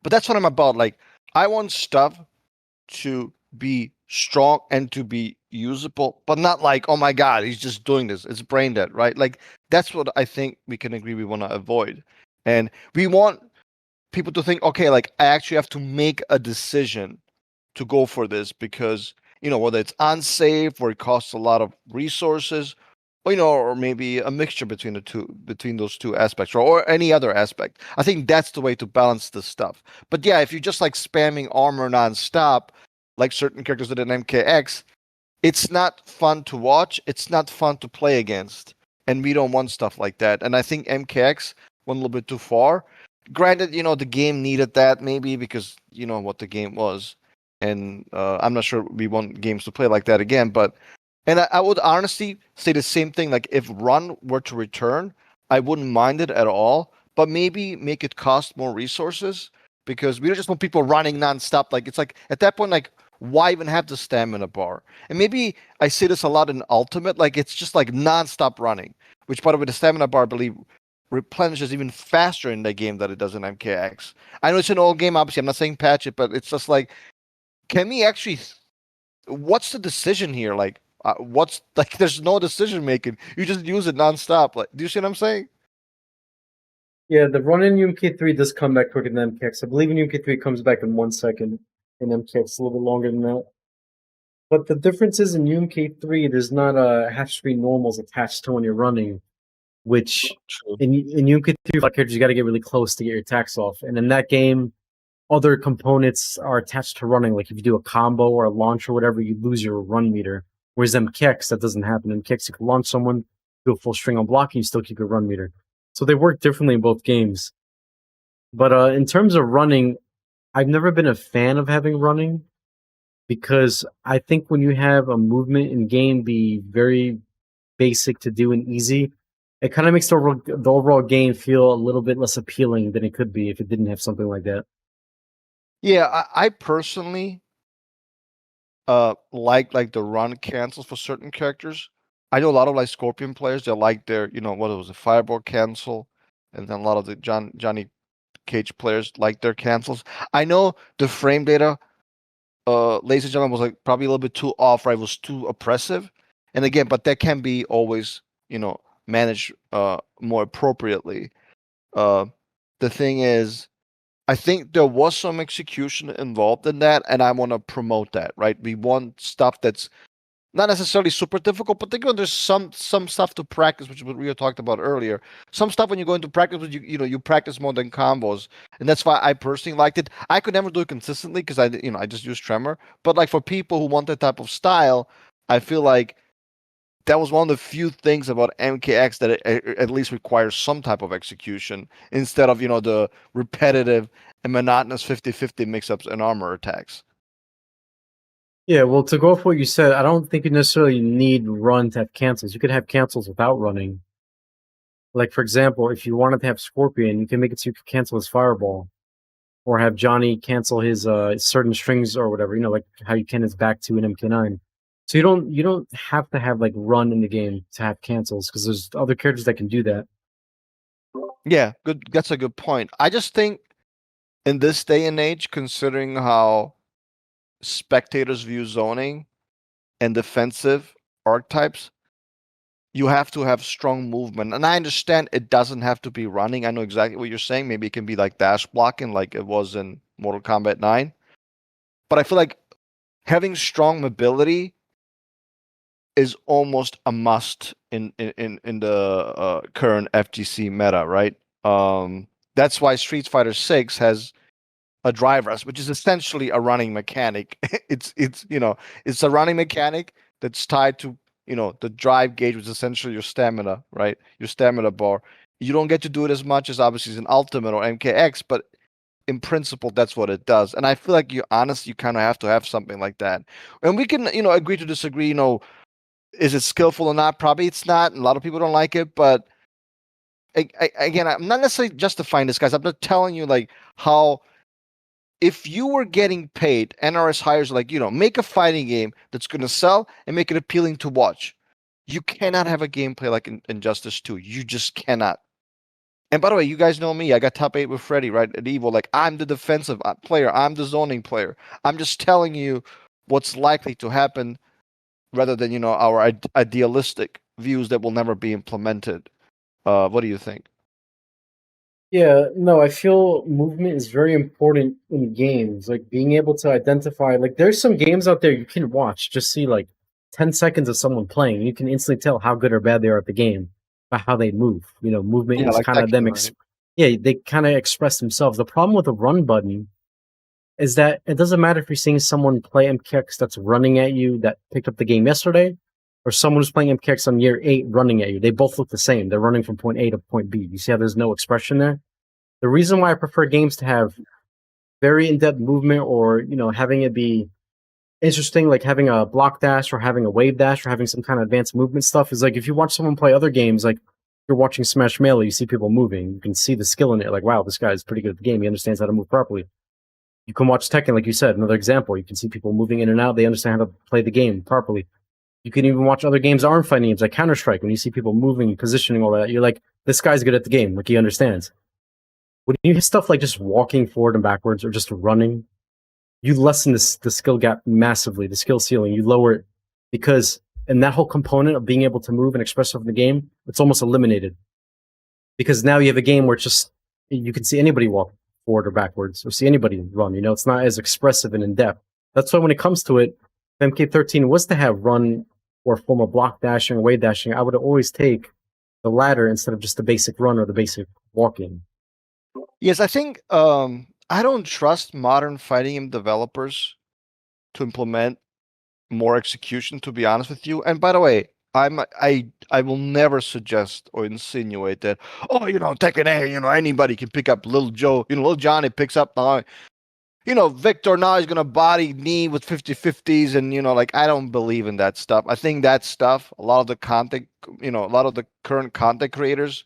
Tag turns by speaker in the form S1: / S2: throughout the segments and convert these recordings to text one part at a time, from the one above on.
S1: But that's what I'm about. Like, I want stuff to be strong and to be usable, but not like, oh my God, he's just doing this. It's brain dead, right? Like, that's what I think we can agree we want to avoid. And we want people to think, okay, like, I actually have to make a decision to go for this because, whether it's unsafe or it costs a lot of resources, or maybe a mixture between those two aspects, or any other aspect. I think that's the way to balance this stuff. But yeah, if you're just like spamming armor nonstop, like certain characters did in MKX, it's not fun to watch. It's not fun to play against, and we don't want stuff like that. And I think MKX went a little bit too far. Granted, the game needed that maybe because what the game was, and I'm not sure we want games to play like that again. But and I would honestly say the same thing. Like if Run were to return, I wouldn't mind it at all. But maybe make it cost more resources because we don't just want people running nonstop. Like it's like at that point, like why even have the stamina bar? And maybe I say this a lot in Ultimate. Like it's just like nonstop running. Which by the way, the stamina bar, I believe, replenishes even faster in that game than it does in MKX. I know it's an old game. Obviously, I'm not saying patch it, but it's just like, can we actually? What's the decision here? Like, what's like? There's no decision making. You just use it nonstop. Like, do you see what I'm saying?
S2: Yeah, the run in UMK3 does come back quicker than MKX. I believe in UMK3 it comes back in 1 second. In MKX, a little bit longer than that. But the difference is in UMK3, there's not a half screen normals attached to when you're running, which
S1: True.
S2: in UMK3 characters you got to get really close to get your attacks off. And in that game, other components are attached to running. Like if you do a combo or a launch or whatever, you lose your run meter. Whereas MKX, that doesn't happen. In MKX, you can launch someone, do a full string on block, and you still keep your run meter. So they work differently in both games. But in terms of running, I've never been a fan of having running because I think when you have a movement in game be very basic to do and easy, it kind of makes the overall game feel a little bit less appealing than it could be if it didn't have something like that.
S1: Yeah, I personally like the run cancels for certain characters. I know a lot of like Scorpion players, they like their, what it was, a fireball cancel, and then a lot of the Johnny Cage players like their cancels. I know the frame data, ladies and gentlemen, was like probably a little bit too off, right? It was too oppressive. And again, but that can be always, managed more appropriately. Uh the thing is, I think there was some execution involved in that, and I want to promote that, right? We want stuff that's not necessarily super difficult, but think there's some stuff to practice, which is what we had talked about earlier. Some stuff when you go into practice, you practice more than combos, and that's why I personally liked it. I could never do it consistently because I just use Tremor, but like for people who want that type of style, I feel like that was one of the few things about MKX that it at least requires some type of execution instead of the repetitive and monotonous 50-50 mix-ups and armor attacks.
S2: Yeah, well, to go off what you said, I don't think you necessarily need run to have cancels. You could have cancels without running. Like, for example, if you wanted to have Scorpion, you can make it so you can cancel his Fireball. Or have Johnny cancel his certain strings or whatever, like how you can his back to an MK9. So you don't have to have like run in the game to have cancels because there's other characters that can do that.
S1: Yeah, good. That's a good point. I just think in this day and age, considering how spectators view zoning and defensive archetypes, you have to have strong movement. And I understand it doesn't have to be running. I know exactly what you're saying. Maybe it can be like dash blocking, like it was in Mortal Kombat 9. But I feel like having strong mobility is almost a must in the current FGC meta, right? That's why Street Fighter 6 has a drive rush, which is essentially a running mechanic. It's a running mechanic that's tied to the drive gauge, which is essentially your stamina, right? Your stamina bar. You don't get to do it as much as obviously in Ultimate or MKX, but in principle, that's what it does. And I feel like you kind of have to have something like that. And we can agree to disagree. Is it skillful or not? Probably it's not. And a lot of people don't like it, but again, I'm not necessarily justifying this, guys. I'm just telling you like how if you were getting paid, NRS hires like, make a fighting game that's going to sell and make it appealing to watch. You cannot have a gameplay like Injustice 2. You just cannot. And by the way, you guys know me. I got top 8 with Freddy, right? At Evo. Like, I'm the defensive player. I'm the zoning player. I'm just telling you what's likely to happen rather than, our idealistic views that will never be implemented. What do you think?
S2: Yeah, no, I feel movement is very important in games. Like being able to identify, like there's some games out there you can watch, just see like 10 seconds of someone playing. You can instantly tell how good or bad they are at the game by how they move. Movement
S1: Yeah,
S2: is
S1: like
S2: kind of
S1: Tekken,
S2: them.
S1: right?
S2: Yeah, they kind of express themselves. The problem with the run button is that it doesn't matter if you're seeing someone play MKX that's running at you that picked up the game yesterday, or someone who's playing MKX on year 8 running at you. They both look the same. They're running from point A to point B. You see how there's no expression there? The reason why I prefer games to have very in-depth movement, or having it be interesting, like having a block dash or having a wave dash or having some kind of advanced movement stuff, is like if you watch someone play other games, like you're watching Smash Melee, you see people moving, you can see the skill in it. Like, wow, this guy is pretty good at the game. He understands how to move properly. You can watch Tekken, like you said, another example. You can see people moving in and out. They understand how to play the game properly. You can even watch other games, arm fighting games like Counter Strike. When you see people moving, positioning, all that, you're like, this guy's good at the game. Like he understands. When you hit stuff like just walking forward and backwards or just running, you lessen the skill gap massively, the skill ceiling. You lower it because, and that whole component of being able to move and express stuff in the game, it's almost eliminated. Because now you have a game where it's just, you can see anybody walk forward or backwards or see anybody run. It's not as expressive and in depth. That's why when it comes to it, if MK13 was to have run or form of block dashing or wave dashing, I would always take the latter instead of just the basic run or the basic walking.
S1: Yes, I think I don't trust modern fighting game developers to implement more execution, to be honest with you. And by the way, I will never suggest or insinuate that, oh, Tekken A, anybody can pick up Little Joe, Little Johnny picks up now. Victor now is gonna body knee with 50-50s, and like, I don't believe in that stuff. I think that stuff, a lot of the content, a lot of the current content creators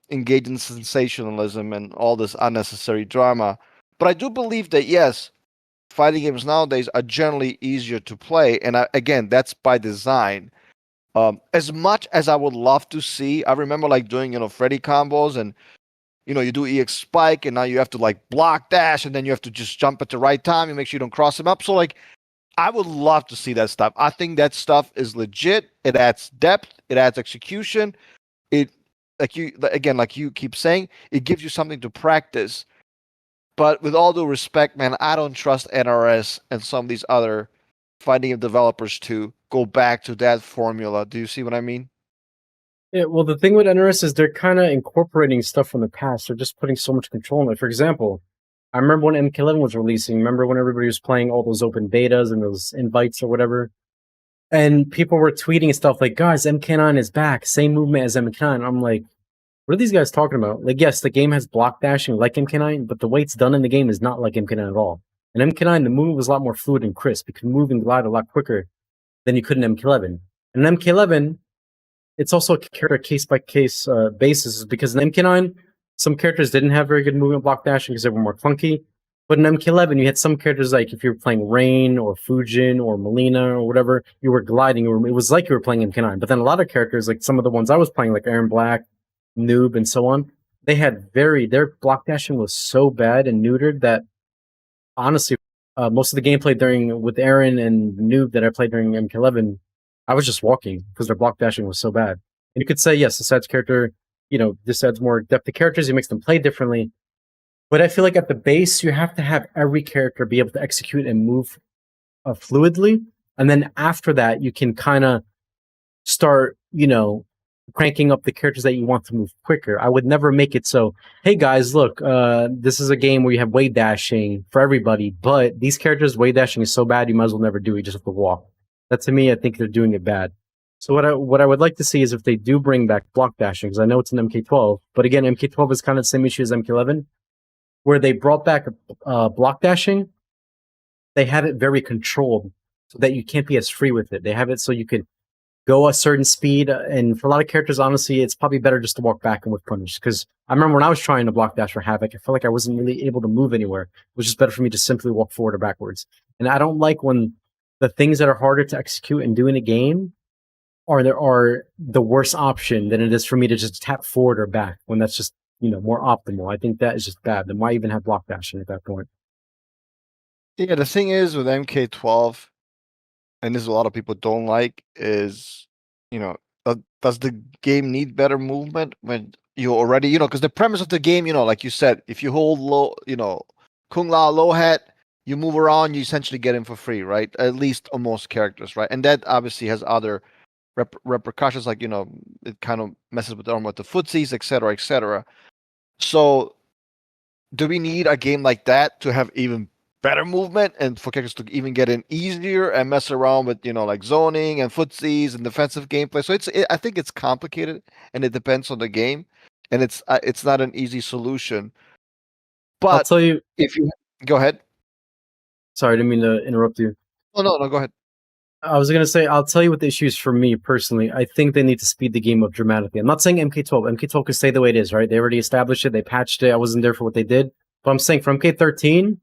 S1: engage in sensationalism and all this unnecessary drama. But I do believe that, yes, fighting games nowadays are generally easier to play, and again, that's by design. As much as I would love to see, I remember like doing Freddy combos, and you do EX spike, and now you have to like block dash, and then you have to just jump at the right time and make sure you don't cross him up. So like, I would love to see that stuff. I think that stuff is legit. It adds depth. It adds execution. It like you keep saying, it gives you something to practice. But with all due respect, man, I don't trust NRS and some of these other fighting game developers to go back to that formula. Do you see what I mean?
S2: Yeah, well, the thing with NRS is they're kind of incorporating stuff from the past. They're just putting so much control in it. For example, I remember when MK11 was releasing. Remember when everybody was playing all those open betas and those invites or whatever? And people were tweeting and stuff like, guys, MK9 is back. Same movement as MK9. I'm like, what are these guys talking about? Like, yes, the game has block dashing like MK9, but the way it's done in the game is not like MK9 at all. In MK9, the movement was a lot more fluid and crisp. You could move and glide a lot quicker than you could in MK11. And in MK11, it's also a character case by case basis, because in MK9, some characters didn't have very good movement block dashing because they were more clunky. But in MK11, you had some characters like if you were playing Rain or Fujin or Melina or whatever, you were gliding. It was like you were playing MK9. But then a lot of characters, like some of the ones I was playing, like Aaron Black, Noob, and so on, they had their block dashing was so bad and neutered that honestly, most of the gameplay with Aaron and Noob that I played during MK11, I was just walking because their block dashing was so bad. And you could say, yes, this adds character, this adds more depth to characters, it makes them play differently. But I feel like at the base, you have to have every character be able to execute and move fluidly. And then after that, you can kind of start, cranking up the characters that you want to move quicker. I would never make it so, hey guys, look, this is a game where you have wave dashing for everybody, but these characters, wave dashing is so bad, you might as well never do it. You just have to walk. That to me, I think they're doing it bad. So what I would like to see is if they do bring back block dashing, because I know it's in MK12, but again, MK12 is kind of the same issue as MK11, where they brought back block dashing. They have it very controlled so that you can't be as free with it. They have it so you can go a certain speed, and for a lot of characters, honestly, it's probably better just to walk back and with punish. Because I remember when I was trying to block dash for Havoc, I felt like I wasn't really able to move anywhere. It was just better for me to simply walk forward or backwards. And I don't like when the things that are harder to execute and do in a game are the worst option than it is for me to just tap forward or back when that's just more optimal. I think that is just bad. Then why even have block dashing at that point?
S1: Yeah, the thing is with MK12, and this is a lot of people don't like, is you know does the game need better movement when you already because the premise of the game, like you said, if you hold low, Kung Lao low hat, you move around, you essentially get him for free, right? At least on most characters, right? And that obviously has other repercussions, like it kind of messes with the armor with the footsies, etc., etc. So do we need a game like that to have even better movement and for characters to even get in easier and mess around with like zoning and footsies and defensive gameplay? So I think it's complicated and it depends on the game, and it's not an easy solution.
S2: I'll
S1: But
S2: tell you.
S1: if you go ahead.
S2: Sorry, I didn't mean to interrupt you.
S1: Oh, no, go ahead.
S2: I was gonna say, I'll tell you what the issue is for me personally. I think they need to speed the game up dramatically. I'm not saying MK12. MK12 can stay the way it is, right? They already established it. They patched it. I wasn't there for what they did, but I'm saying for MK13,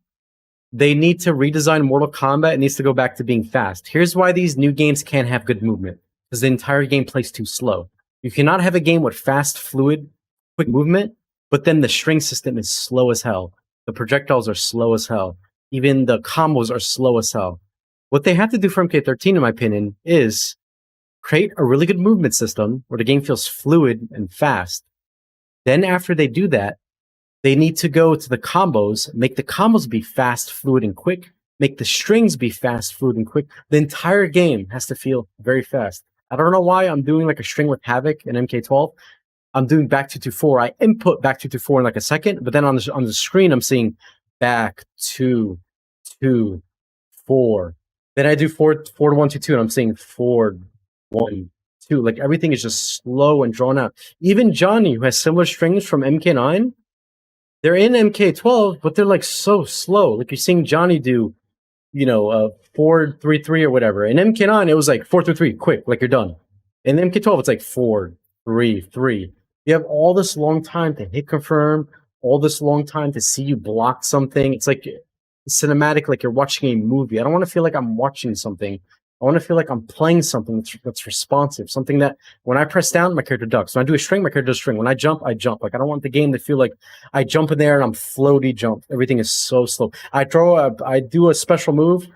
S2: they need to redesign Mortal Kombat. It needs to go back to being fast. Here's why these new games can't have good movement: because the entire game plays too slow. You cannot have a game with fast, fluid, quick movement, but then the string system is slow as hell. The projectiles are slow as hell. Even the combos are slow as hell. What they have to do for MK13, in my opinion, is create a really good movement system where the game feels fluid and fast. Then after they do that, they need to go to the combos, make the combos be fast, fluid, and quick, make the strings be fast, fluid, and quick. The entire game has to feel very fast. I don't know why I'm doing like a string with Havoc in MK12. I'm doing back 224. I input back 224 in like a second, but then on the screen, I'm seeing back 2, 2, 4. Then I do 4 to 1 2 2, and I'm saying 4 1 2. Like everything is just slow and drawn out. Even Johnny, who has similar strings from MK9, they're in MK12, but they're like so slow. Like you're seeing Johnny do, 4 3 3 or whatever. In MK9, it was like 4 3 3, quick, like you're done. In MK12, it's like 4 3 3. You have all this long time to hit confirm, all this long time to see you block something. It's like cinematic, like you're watching a movie. I don't want to feel like I'm watching something. I want to feel like I'm playing something that's responsive, something that when I press down, my character ducks. When I do a string, my character does string. When I jump, I jump. Like I don't want the game to feel like I jump in there and I'm floaty jump. Everything is so slow. I do a special move.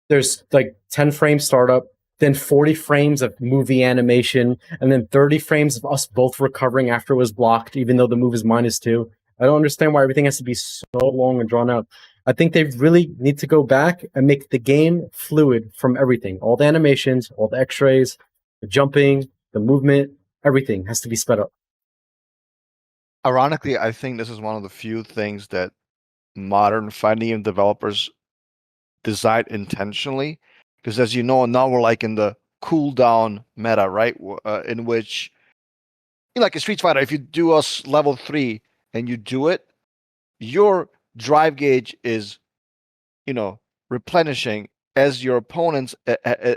S2: There's like 10 frames startup, then 40 frames of movie animation, and then 30 frames of us both recovering after it was blocked, even though the move is -2. I don't understand why everything has to be so long and drawn out. I think they really need to go back and make the game fluid from everything. All the animations, all the x-rays, the jumping, the movement, everything has to be sped up.
S1: Ironically, I think this is one of the few things that modern fighting game developers design intentionally, because as you know, now we're like in the cooldown meta, right? In which, like a Street Fighter, if you do a level 3 and you do it, your drive gauge is, replenishing as your opponent's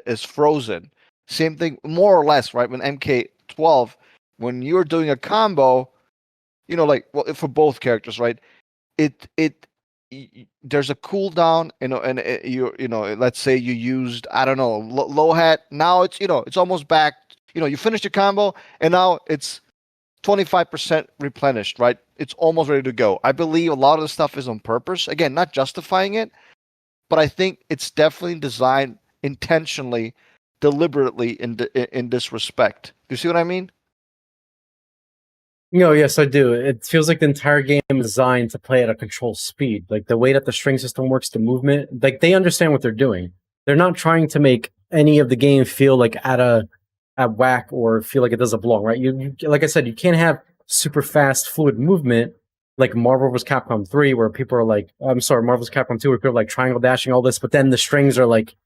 S1: is frozen. Same thing, more or less, right? When MK12, when you're doing a combo, for both characters, right? There's a cooldown, and let's say you used, I don't know, low hat. Now it's almost back. You finished your combo, and now it's 25% replenished, right? It's almost ready to go. I believe a lot of the stuff is on purpose. Again, not justifying it, but I think it's definitely designed intentionally, deliberately in this respect. Do you see what I mean?
S2: Yes, I do. It feels like the entire game is designed to play at a controlled speed. Like the way that the string system works, the movement, like they understand what they're doing. They're not trying to make any of the game feel like at whack or feel like it doesn't belong, right? You like I said, you can't have super fast, fluid movement like Marvel vs. Capcom 3, where people are like, I'm sorry, Marvel vs. Capcom 2, where people are like triangle dashing all this, but then the strings are like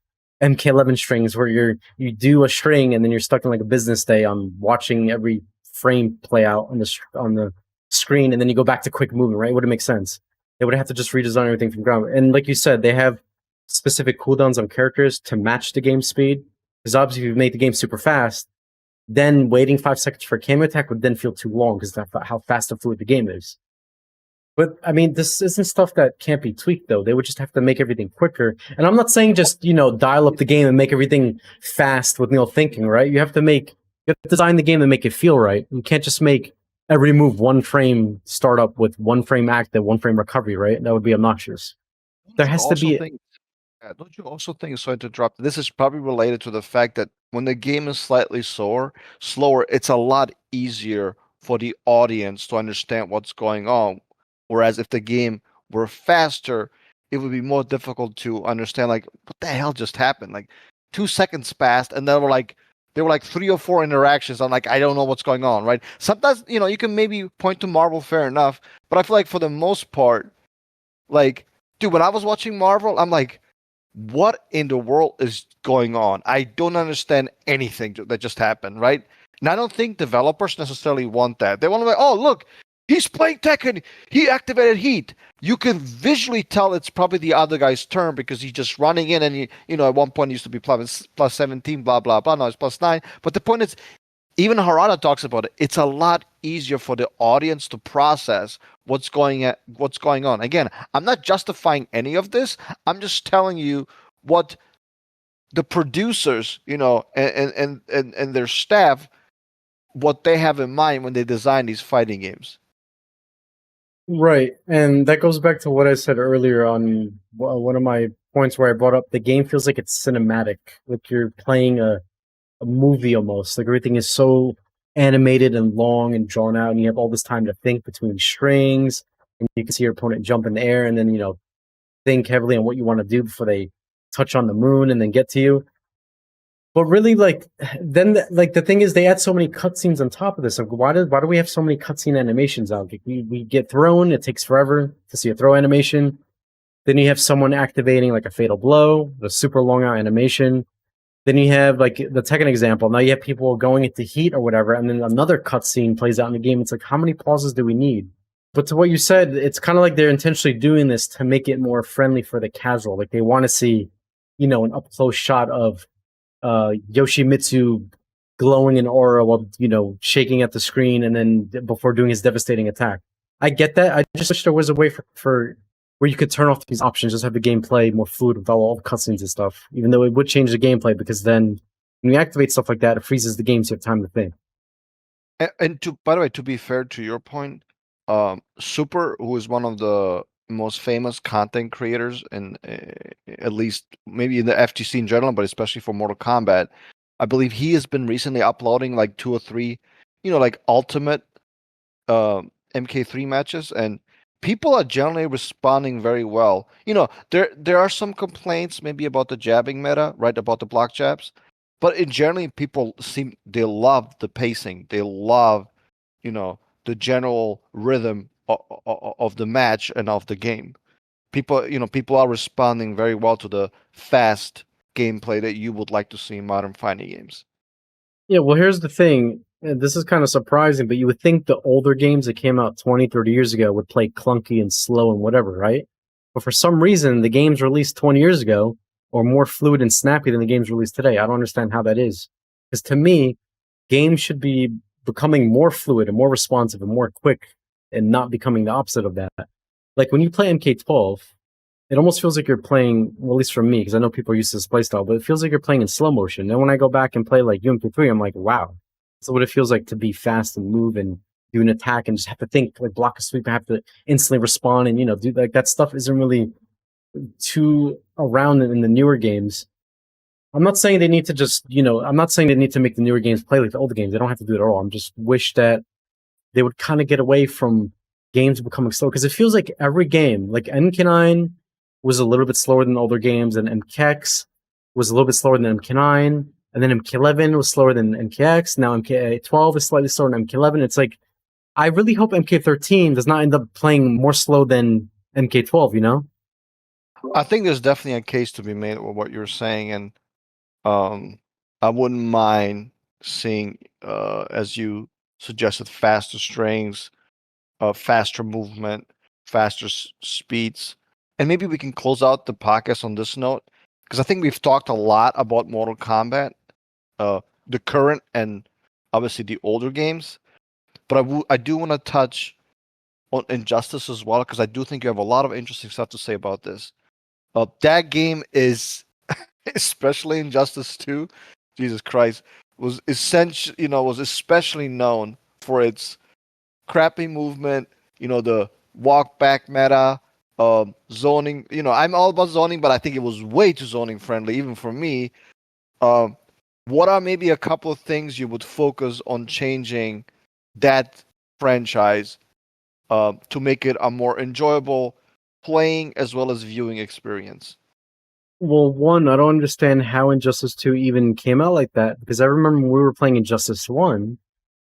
S2: MK11 strings, where you do a string and then you're stuck in like a business day on watching every frame play out on the screen, and then you go back to quick movement, right? It wouldn't make sense. They would have to just redesign everything from ground. And like you said, they have specific cooldowns on characters to match the game speed. Because obviously, if you make the game super fast, then waiting 5 seconds for a cameo attack would then feel too long because that's how fast and fluid the game is. But I mean, this isn't stuff that can't be tweaked, though. They would just have to make everything quicker. And I'm not saying just dial up the game and make everything fast with no thinking, right? You have to make You have to design the game to make it feel right. You can't just make every move one frame startup with one frame active, one frame recovery, right? That would be obnoxious. There
S1: You
S2: has to
S1: also
S2: be.
S1: think, don't you also think, sorry to interrupt, this is probably related to the fact that when the game is slightly slower, it's a lot easier for the audience to understand what's going on. Whereas if the game were faster, it would be more difficult to understand, like, what the hell just happened? Like 2 seconds passed, and there were like 3 or 4 interactions. I'm like, I don't know what's going on, right? Sometimes, you can maybe point to Marvel, fair enough, but I feel like for the most part, like, dude, when I was watching Marvel, I'm like, what in the world is going on? I don't understand anything that just happened, right? And I don't think developers necessarily want that. They want to be, oh, look, he's playing Tekken. He activated heat. You can visually tell it's probably the other guy's turn because he's just running in and at one point he used to be plus 17, blah, blah, blah. Now it's plus 9. But the point is, even Harada talks about it. It's a lot easier for the audience to process what's going on. Again, I'm not justifying any of this. I'm just telling you what the producers, and their staff, what they have in mind when they design these fighting games.
S2: Right. And that goes back to what I said earlier on one of my points where I brought up the game feels like it's cinematic. Like you're playing a movie almost. Like everything is so animated and long and drawn out, and you have all this time to think between strings, and you can see your opponent jump in the air, and then think heavily on what you want to do before they touch on the moon and then get to you. But really, like then, like the thing is, they add so many cutscenes on top of this. Like, why do we have so many cutscene animations out? Like, we get thrown. It takes forever to see a throw animation. Then you have someone activating like a fatal blow, the super long out animation. Then you have like the Tekken example. Now you have people going into heat or whatever, and then another cutscene plays out in the game. It's like, how many pauses do we need? But to what you said, it's kind of like they're intentionally doing this to make it more friendly for the casual. Like they want to see, an up close shot of Yoshimitsu glowing in aura while shaking at the screen, and then before doing his devastating attack. I get that. I just wish there was a way for where you could turn off these options, just have the gameplay more fluid without all the cutscenes and stuff. Even though it would change the gameplay, because then when you activate stuff like that, it freezes the game so you have time to think.
S1: And by the way, to be fair to your point, Super, who is one of the most famous content creators, and at least maybe in the FGC in general, but especially for Mortal Kombat, I believe he has been recently uploading like 2 or 3, like ultimate MK3 matches, and people are generally responding very well. There are some complaints maybe about the jabbing meta, right? About the block jabs, but in generally people they love the pacing. They love, the general rhythm of the match and of the game. People are responding very well to the fast gameplay that you would like to see in modern fighting games.
S2: Yeah, well, here's the thing. And this is kind of surprising, but you would think the older games that came out 20, 30 years ago would play clunky and slow and whatever, right? But for some reason, the games released 20 years ago are more fluid and snappy than the games released today. I don't understand how that is. Because to me, games should be becoming more fluid and more responsive and more quick and not becoming the opposite of that. Like when you play MK12, it almost feels like you're playing, well, at least for me, because I know people are used to this playstyle, but it feels like you're playing in slow motion. And when I go back and play like UMP3, I'm like, wow. So what it feels like to be fast and move and do an attack and just have to think, like block a sweep and have to instantly respond and, do like that stuff isn't really too around in the newer games. I'm not saying they need to just, I'm not saying they need to make the newer games play like the older games. They don't have to do it at all. I'm just wish that they would kind of get away from games becoming slow, because it feels like every game, like MK9 was a little bit slower than older games, and MKX was a little bit slower than MK9, and then MK11 was slower than MKX. Now MK12 is slightly slower than MK11. It's like, I really hope MK13 does not end up playing more slow than MK12,
S1: I think there's definitely a case to be made with what you're saying, and I wouldn't mind seeing, as you suggested, faster strings, faster movement, faster speeds, and maybe we can close out the podcast on this note, because I think we've talked a lot about Mortal Kombat, the current and obviously the older games, but I do want to touch on Injustice as well, because I do think you have a lot of interesting stuff to say about this. That game is, especially Injustice 2, Jesus Christ, was essential, was especially known for its crappy movement, the walk back meta, zoning. I'm all about zoning, but I think it was way too zoning friendly, even for me. Um, what are maybe a couple of things you would focus on changing that franchise to make it a more enjoyable playing as well as viewing experience?
S2: Well, one, I don't understand how Injustice 2 even came out like that, because I remember when we were playing Injustice 1,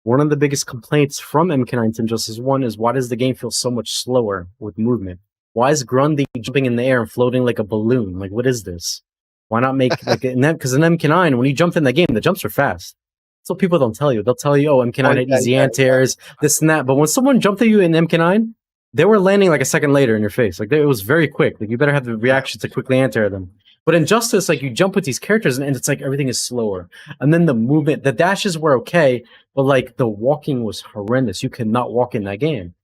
S2: one of the biggest complaints from MK9 to Injustice 1 is why does the game feel so much slower with movement? Why is Grundy jumping in the air and floating like a balloon? Like, what is this? Why not make like in that? Because in MK9, when you jumped in the game, the jumps are fast. That's what people don't tell you. They'll tell you, oh,
S1: Oh
S2: MK9 had
S1: yeah,
S2: easy
S1: yeah, yeah.
S2: anti-airs, this and that. But when someone jumped at you in MK9, they were landing like a second later in your face. Like, it was very quick. Like, you better have the reaction to quickly anti-air them. But in Justice, like, you jump with these characters and it's like everything is slower. And then the movement, the dashes were okay, but like the walking was horrendous. You could not walk in that game.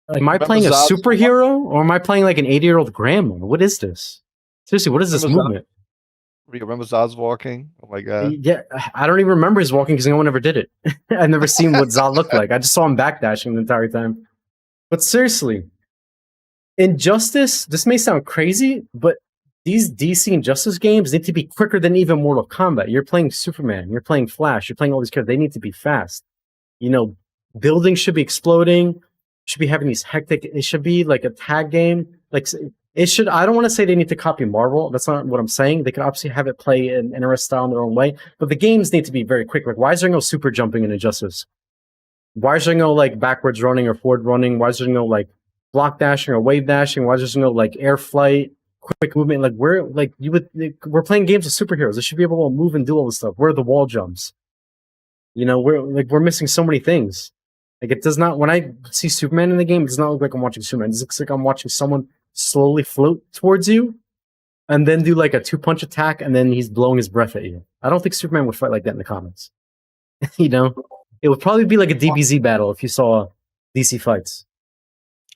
S2: Like, am I
S1: Remember
S2: playing a
S1: Zaz?
S2: superhero or am I playing like an 80-year-old grandma? What is this? Seriously, what is this
S1: Remember Zaz?
S2: movement?
S1: Remember Zaz walking? Oh my god.
S2: Yeah, I don't even remember his walking because no one ever did it. I've never seen what Zod looked like. I just saw him backdashing the entire time. But seriously, Injustice, this may sound crazy, but these DC Injustice games need to be quicker than even Mortal Kombat. You're playing Superman, you're playing Flash, you're playing all these characters. They need to be fast. You know, buildings should be exploding, should be having these hectic, it should be like a tag game. Like, it should, I don't want to say they need to copy Marvel. That's not what I'm saying. They could obviously have it play in NRS style in their own way, but the games need to be very quick. Like, why is there no super jumping in Injustice? Why is there no like backwards running or forward running? Why is there no like block dashing or wave dashing? Why is there no like air flight, quick movement? Like, we're playing games with superheroes. They should be able to move and do all this stuff. Where are the wall jumps? You know, we're missing so many things. Like, it does not, when I see Superman in the game, it does not look like I'm watching Superman. It looks like I'm watching someone slowly float towards you and then do like a 2-punch attack and then he's blowing his breath at you. I don't think Superman would fight like that in the comics. You know? It would probably be like a DBZ battle if you saw DC fights.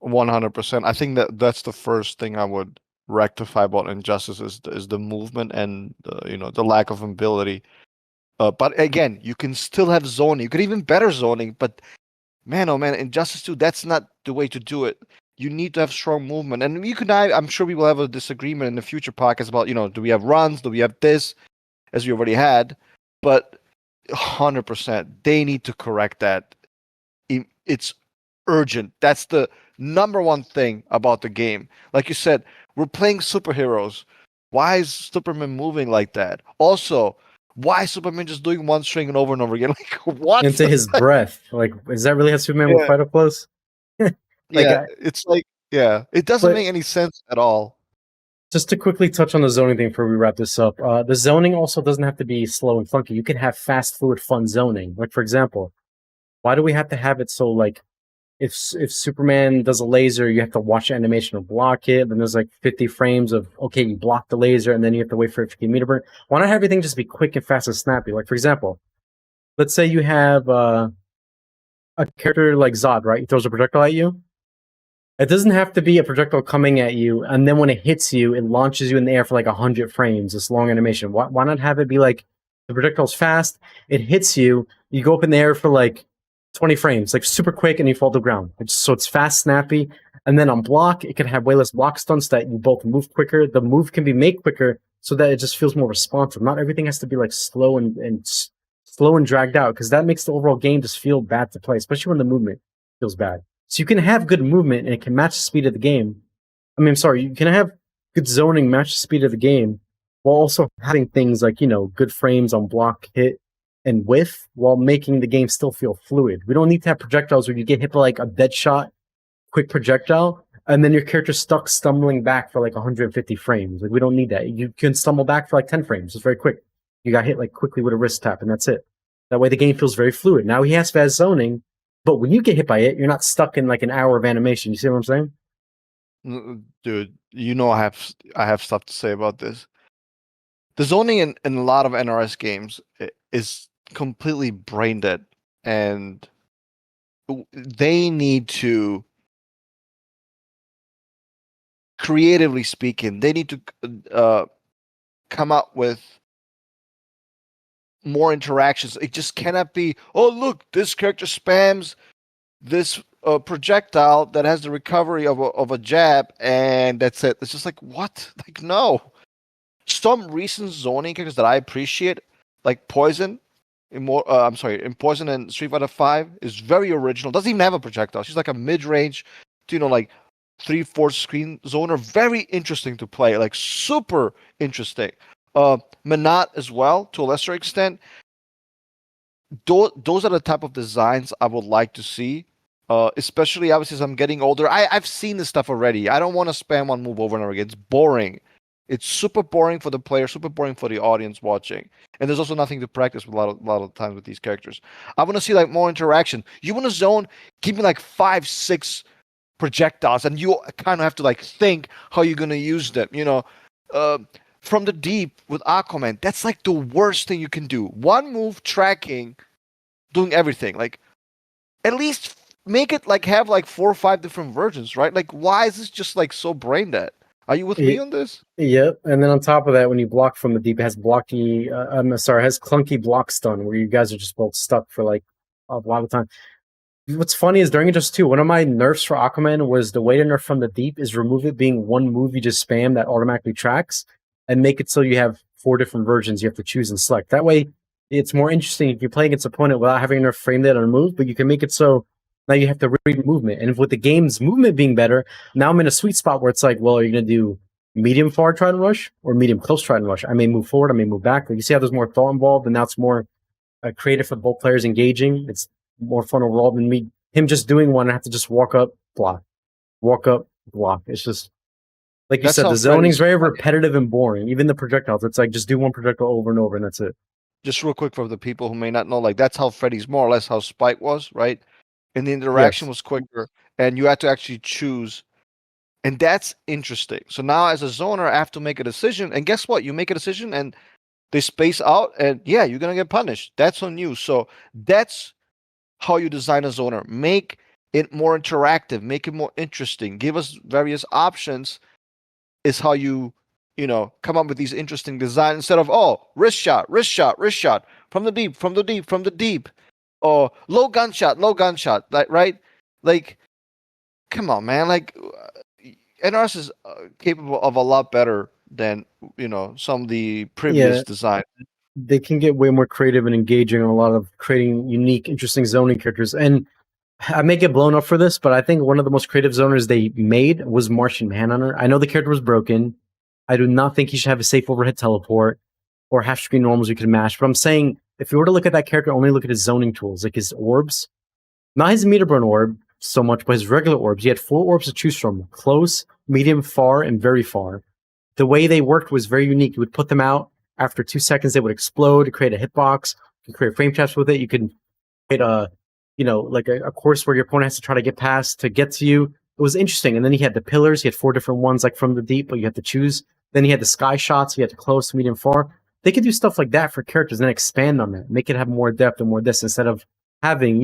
S1: 100%. I think that's the first thing I would rectify about Injustice is the movement and the lack of ability. But again, you can still have zoning. You could even better zoning. But man, oh man, Injustice 2, that's not the way to do it. You need to have strong movement. And I'm sure we will have a disagreement in the future podcast about, do we have runs? Do we have this? As we already had. But 100%, they need to correct that. It's urgent. That's the number one thing about the game. Like you said, we're playing superheroes. Why is Superman moving like that? Also, why is Superman just doing one string and over again? Like what?
S2: Into his breath. Like, is that really how Superman would
S1: Yeah,
S2: fight up close? Like,
S1: yeah. It's like, yeah, it doesn't
S2: but
S1: make any sense at all.
S2: just to quickly touch on the zoning thing before we wrap this up, the zoning also doesn't have to be slow and funky. You can have fast, fluid, fun zoning. Like, for example, why do we have to have it so like if Superman does a laser, you have to watch the animation or block it. Then there's like 50 frames of okay, you block the laser, and then you have to wait for it 15 meter burn. Why not have everything just be quick and fast and snappy? Like, for example, let's say you have a character like Zod, right? He throws a projectile at you. It doesn't have to be a projectile coming at you, and then when it hits you, it launches you in the air for like 100 frames. This long animation. Why not have it be like the projectile's fast, it hits you, you go up in the air for like 20 frames, like super quick, and you fall to the ground. So it's fast, snappy, and then on block, it can have way less block stunts that you both move quicker. The move can be made quicker so that it just feels more responsive. Not everything has to be like slow and dragged out because that makes the overall game just feel bad to play, especially when the movement feels bad. So you can have good movement and it can match the speed of the game. I mean, I'm sorry, you can have good zoning match the speed of the game while also having things like, good frames on block, hit, and whiff while making the game still feel fluid. We don't need to have projectiles where you get hit by like a dead shot, quick projectile, and then your character's stuck stumbling back for like 150 frames. Like, we don't need that. You can stumble back for like 10 frames. It's very quick. You got hit like quickly with a wrist tap, and that's it. That way the game feels very fluid. Now he has fast zoning, but when you get hit by it, you're not stuck in like an hour of animation. You see what I'm saying?
S1: Dude, I have stuff to say about this. The zoning in a lot of NRS games is completely brain dead, and they need to, creatively speaking, they need to come up with more interactions. It just cannot be, oh, look, this character spams this projectile that has the recovery of a jab, and that's it. It's just like, what? Like, no. Some recent zoning characters that I appreciate, like Poison, in Poison and Street Fighter Five, is very original. Doesn't even have a projectile. She's like a mid-range, like 3/4 screen zoner. Very interesting to play. Like super interesting. Manat as well, to a lesser extent. Those are the type of designs I would like to see. Especially obviously as I'm getting older. I've seen this stuff already. I don't want to spam one move over and over again. It's boring. It's super boring for the player, super boring for the audience watching. And there's also nothing to practice with a lot of times with these characters. I want to see like more interaction. You want to zone, give me like 5, 6 projectiles, and you kind of have to like think how you're gonna use them. From the deep with Aquaman, that's like the worst thing you can do. One move tracking, doing everything. Like at least make it like have like 4 or 5 different versions, right? Like why is this just like so brain dead? Are you with me on this?
S2: Yep. And then on top of that, when you block from the deep, it has blocky. It has clunky block stun where you guys are just both stuck for like a lot of time. What's funny is during Injustice 2, one of my nerfs for Aquaman was the way to nerf from the deep is remove it being one move you just spam that automatically tracks and make it so you have 4 different versions you have to choose and select. That way, it's more interesting if you play against an opponent without having enough frame that on a move, but you can make it so now you have to read movement. And with the game's movement being better, now I'm in a sweet spot where it's like, well, are you going to do medium far try and rush or medium close try and rush? I may move forward, I may move back. Like you see how there's more thought involved, and now it's more creative for both players engaging. It's more fun overall than him just doing one. I have to just walk up, block, walk up, block. It's just like you
S1: That's
S2: said,
S1: how
S2: the zoning's
S1: Freddy's
S2: very repetitive and boring. Even the projectiles, it's like just do one projectile over and over, and that's it.
S1: just real quick for the people who may not know, like that's how Freddy's more or less how Spike was, right? And the interaction
S2: Yes.
S1: was quicker, and you had to actually choose, and that's interesting. So now, as a zoner, I have to make a decision, and guess what? You make a decision, and they space out, and yeah, you're gonna get punished. That's on you. So that's how you design a zoner. Make it more interactive, make it more interesting, give us various options. Is how you come up with these interesting designs instead of wrist shot, wrist shot, wrist shot from the deep, from the deep, from the deep, or low gunshot, like right, like come on, man, like NRS is capable of a lot better than some of the
S2: Yeah,
S1: previous design.
S2: they can get way more creative and engaging on a lot of creating unique, interesting zoning characters. And I may get blown up for this, but I think one of the most creative zoners they made was Martian Manhunter. I know the character was broken. I do not think he should have a safe overhead teleport or half screen normals you can mash. But I'm saying if you were to look at that character, only look at his zoning tools, like his orbs, not his meter burn orb so much, but his regular orbs. He had 4 orbs to choose from: close, medium, far, and very far. The way they worked was very unique. You would put them out after 2 seconds, they would explode, create a hitbox. You could create frame traps with it. You could create like a course where your opponent has to try to get past to get to you. It was interesting. And then he had the pillars. He had 4 different ones, like from the deep, but you had to choose. Then he had the sky shots. You had to close, medium, far. They could do stuff like that for characters and then expand on that, make it have more depth and more this instead of having,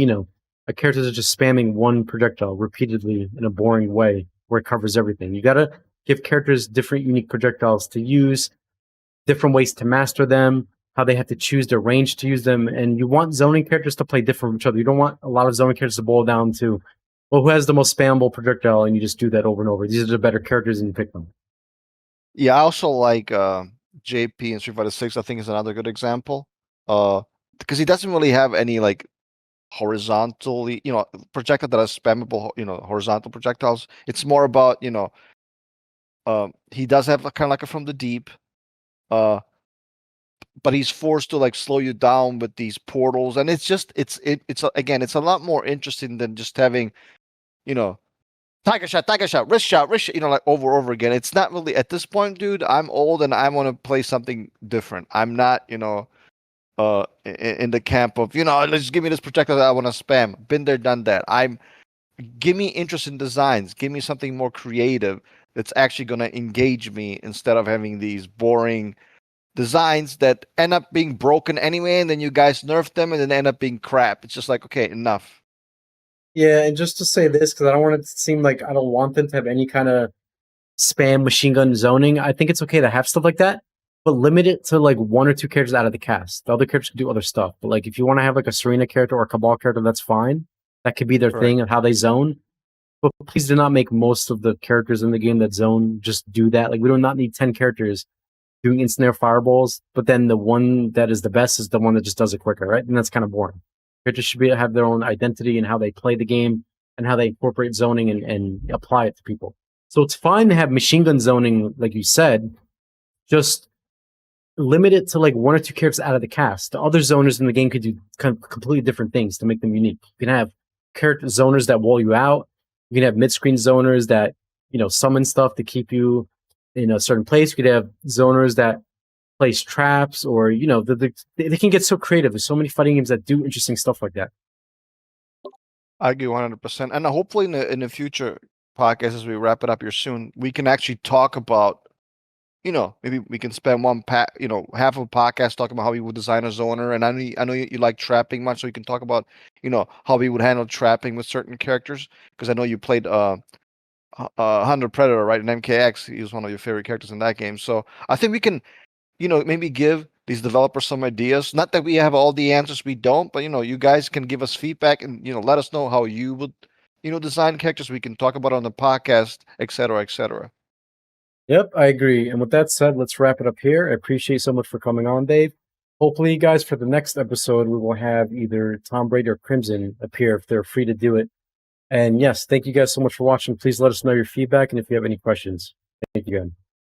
S2: a character that's just spamming one projectile repeatedly in a boring way where it covers everything. You got to give characters different unique projectiles to use, different ways to master them, how they have to choose their range to use them. And you want zoning characters to play different from each other. You don't want a lot of zoning characters to boil down to, well, who has the most spammable projectile, and you just do that over and over. These are the better characters and you pick them.
S1: Yeah, I also like JP in Street Fighter 6. I think is another good example. Because he doesn't really have any like horizontally, projectile that are spammable, horizontal projectiles. It's more about, he does have kind of like a from the deep, but he's forced to like slow you down with these portals, and again, it's a lot more interesting than just having, tiger shot, wrist shot, like over again. It's not really at this point, dude. I'm old and I want to play something different. I'm not, in the camp of let's give me this projectile that I want to spam. Been there, done that. Give me interesting designs. Give me something more creative that's actually going to engage me instead of having these boring designs that end up being broken anyway, and then you guys nerf them and then end up being crap. It's just like, okay, enough.
S2: Yeah, and just to say this, because I don't want it to seem like I don't want them to have any kind of spam machine gun zoning. I think it's okay to have stuff like that, but limit it to like 1 or 2 characters out of the cast. The other characters can do other stuff. But like if you want to have like a Serena character or a Cabal character, that's fine. That could be their
S1: Correct.
S2: thing of how they zone. But please do not make most of the characters in the game that zone just do that. Like we do not need 10 characters doing instant air fireballs, but then the one that is the best is the one that just does it quicker, right? And that's kind of boring. Characters should have their own identity and how they play the game and how they incorporate zoning and apply it to people. So it's fine to have machine gun zoning, like you said, just limit it to like 1 or 2 characters out of the cast. The other zoners in the game could do completely different things to make them unique. You can have character zoners that wall you out. You can have mid-screen zoners that, summon stuff to keep you in a certain place. You could have zoners that place traps or, they can get so creative. There's so many fighting games that do interesting stuff like that.
S1: I agree 100%. And hopefully in the future podcast, as we wrap it up here soon, we can actually talk about, maybe we can spend half of a podcast talking about how we would design a zoner. And I know you like trapping much, so we can talk about, how we would handle trapping with certain characters. Because I know you played Hunter Predator, right? And MKX, he was one of your favorite characters in that game. So I think we can, maybe give these developers some ideas. Not that we have all the answers, we don't, but you guys can give us feedback and let us know how you would, design characters. We can talk about it on the podcast, et cetera, et cetera.
S2: Yep, I agree. And with that said, let's wrap it up here. I appreciate so much for coming on, Dave. Hopefully, guys, for the next episode, we will have either Tom Brady or Crimson appear if they're free to do it. And yes, thank you guys so much for watching. Please let us know your feedback and if you have any questions. Thank you again.